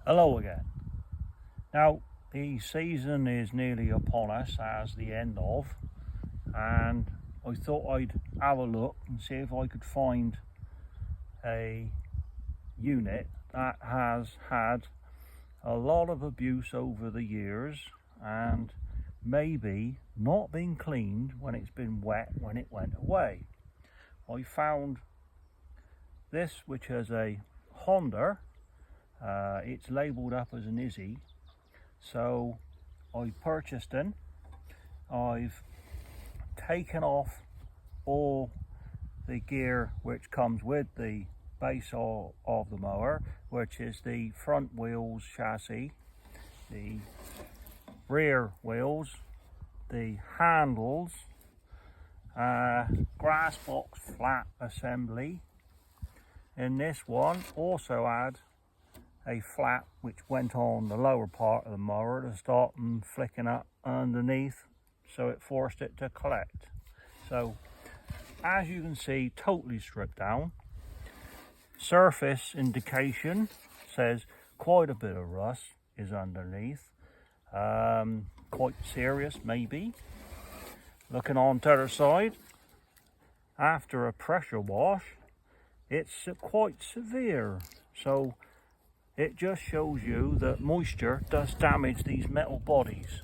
Hello again. Now the season is nearly upon us, as the end of, and I thought I'd have a look and see if I could find a unit that has had a lot of abuse over the years and maybe not been cleaned when it's been wet when it went away. I found this, which is a Honda. It's labelled up as an IZY, so I purchased it. I've taken off all the gear which comes with the base of the mower, which is the front wheels chassis, the rear wheels, the handles, grass box flat assembly. In this one also had a flat which went on the lower part of the mower to stop them flicking up underneath, so it forced it to collect. So as you can see, totally stripped down. Surface indication says quite a bit of rust is underneath, quite serious maybe. Looking on the other side, after a pressure wash, it's quite severe. So it just shows you that moisture does damage these metal bodies.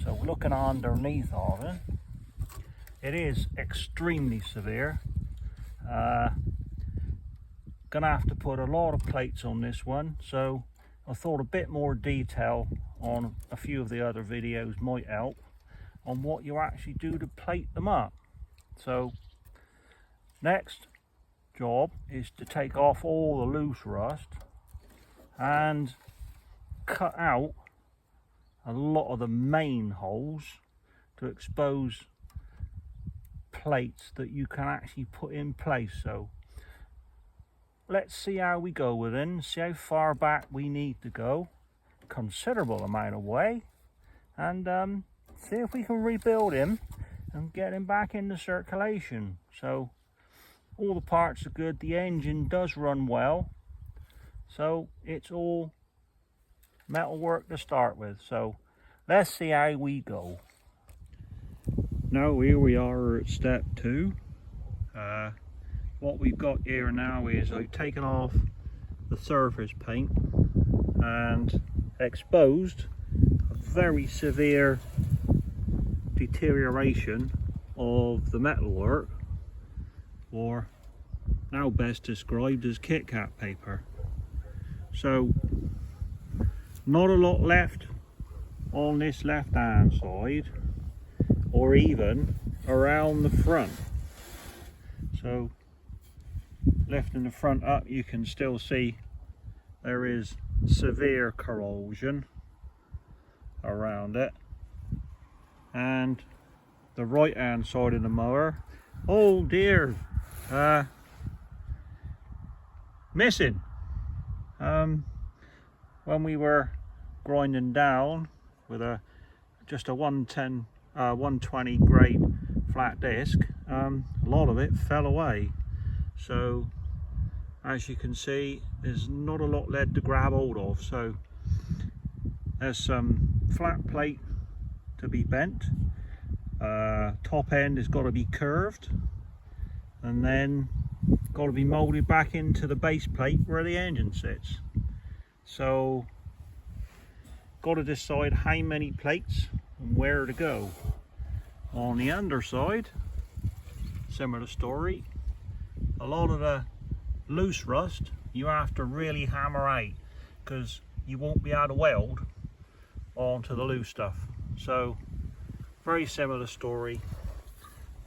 So looking underneath of it, it is extremely severe. Gonna have to put a lot of plates on this one, so I thought a bit more detail on a few of the other videos might help on what you actually do to plate them up. So next job is to take off all the loose rust and cut out a lot of the main holes to expose plates that you can actually put in place. So let's see how we go with it, see how far back we need to go, considerable amount of way, and see if we can rebuild him and get him back into circulation. So all the parts are good, the engine does run well, so it's all metal work to start with. So let's see how we go. Now here we are at step 2. What we've got here now is I've taken off the surface paint and exposed a very severe deterioration of the metalwork, or now best described as Kit Kat paper. So not a lot left on this left hand side or even around the front. So lifting the front up, you can still see there is severe corrosion around it, and the right hand side of the mower, oh dear, missing. When we were grinding down with just a 120 grade flat disc, a lot of it fell away. So as you can see, there's not a lot left to grab hold of. So there's some flat plate to be bent, top end has got to be curved, and then got to be molded back into the base plate where the engine sits. So got to decide how many plates and where to go. On the underside, similar story. A lot of the loose rust you have to really hammer out, because you won't be able to weld onto the loose stuff. So very similar story.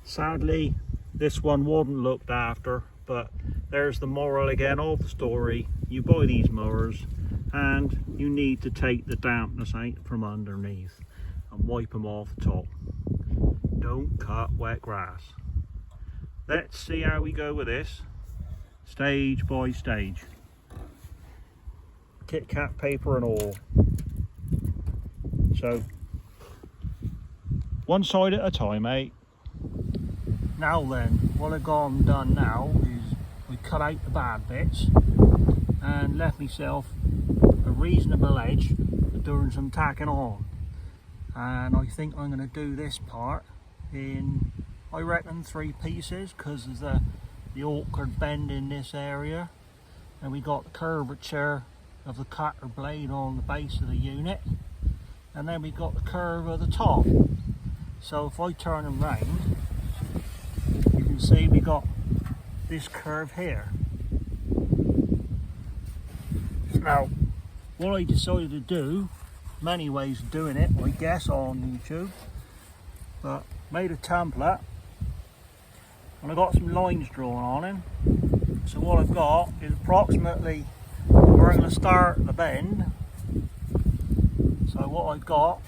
Sadly this one wasn't looked after, but there's the moral again of the story. You buy these mowers and you need to take the dampness out from underneath and wipe them off the top. Don't cut wet grass. Let's see how we go with this, stage by stage. Kit Kat paper and all. So one side at a time, mate. Now then, what I've gone and done now is we cut out the bad bits and left myself a reasonable edge for doing some tacking on. And I think I'm going to do this part in, I reckon, 3 pieces, because of the awkward bend in this area, and we got the curvature of the cutter blade on the base of the unit, and then we got the curve of the top. So if I turn them round, you can see we got this curve here. Now, what I decided to do, many ways of doing it, I guess, on YouTube, but made a template, and I got some lines drawn on him. So what I've got is approximately where I'm going to start the bend. So what I've got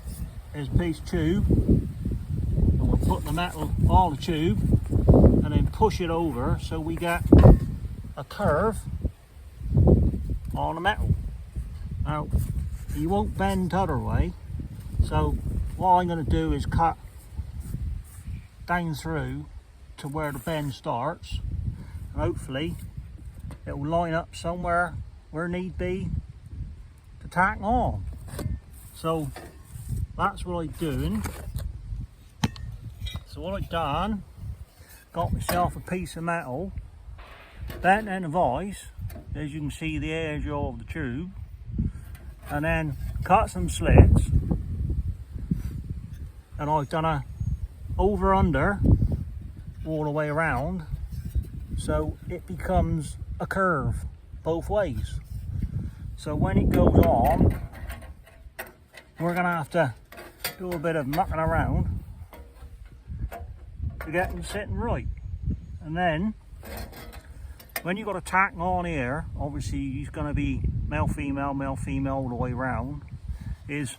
is a piece of tube, and we'll put the metal on the tube and then push it over so we get a curve on the metal. Now, you won't bend the other way, so what I'm going to do is cut down through to where the bend starts, and hopefully it will line up somewhere where need be to tack on. So that's what I'm doing. So what I've done, got myself a piece of metal, bent in a vise, as you can see the edge of the tube, and then cut some slits, and I've done a over under all the way around, so it becomes a curve both ways. So when it goes on, we're gonna have to do a bit of mucking around to get them sitting right. And then when you've got a tack on here, obviously he's going to be male female all the way around, is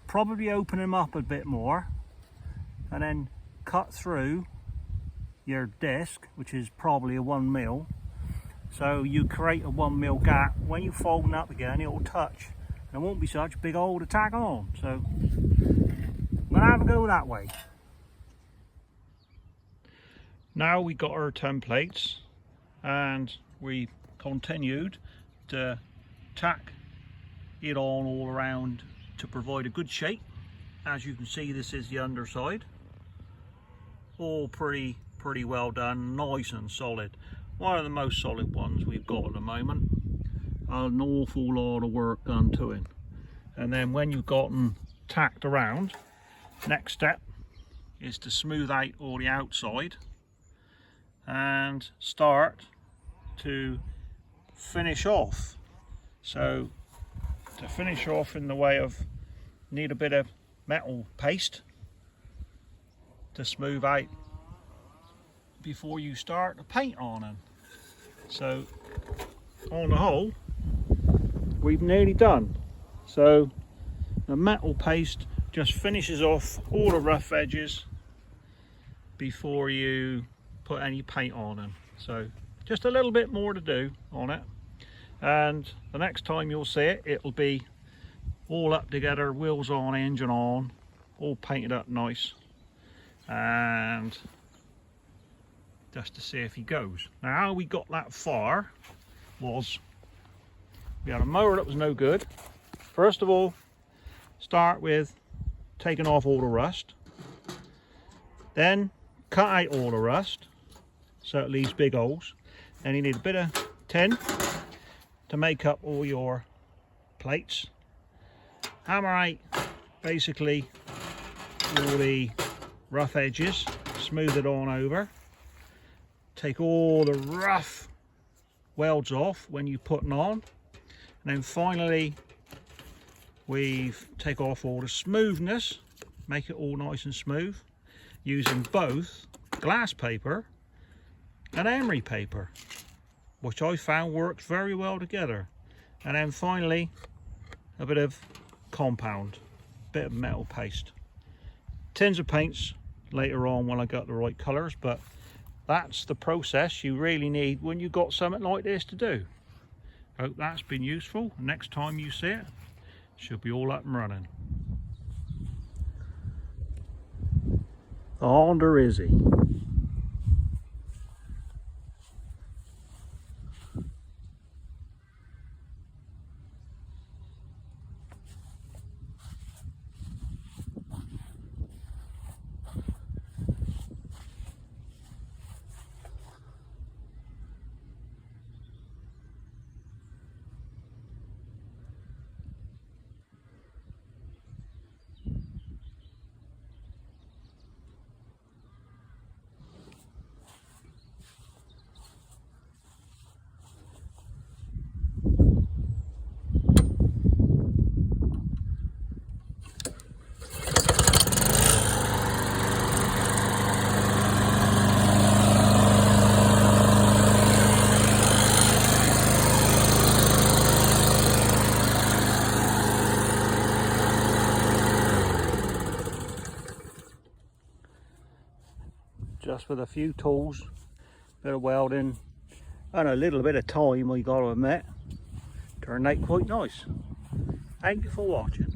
probably open him up a bit more and then cut through your disc, which is probably a 1mm. So you create a 1mm gap. When you fold it up again, it will touch and it won't be such a big hole to tack on. So I'm going to have a go that way. Now we got our templates, and we continued to tack it on all around to provide a good shape. As you can see, this is the underside, all pretty well done, nice and solid. One of the most solid ones we've got at the moment. An awful lot of work done to it. And then when you've gotten tacked around, next step is to smooth out all the outside and start to finish off. So to finish off in the way of, need a bit of metal paste to smooth out before you start to paint on them. So on the whole, we've nearly done. So the metal paste just finishes off all the rough edges before you put any paint on them. So just a little bit more to do on it, and the next time you'll see it, it'll be all up together, wheels on, engine on, all painted up nice, and just to see if he goes. Now how we got that far was, we had a mower that was no good. First of all, start with taking off all the rust, then cut out all the rust so it leaves big holes. Then you need a bit of tin to make up all your plates. Hammer out basically all the rough edges, smooth it on over. Take all the rough welds off when you put them on. And then finally we take off all the smoothness, make it all nice and smooth, using both glass paper and emery paper, which I found works very well together. And then finally a bit of compound, bit of metal paste. Tins of paints later on when I got the right colours, but that's the process you really need when you've got something like this to do. Hope that's been useful. Next time you see it, should be all up and running. The Honda IZY. just with a few tools, bit of welding and a little bit of time, we got to admit, turned out quite nice. Thank you for watching.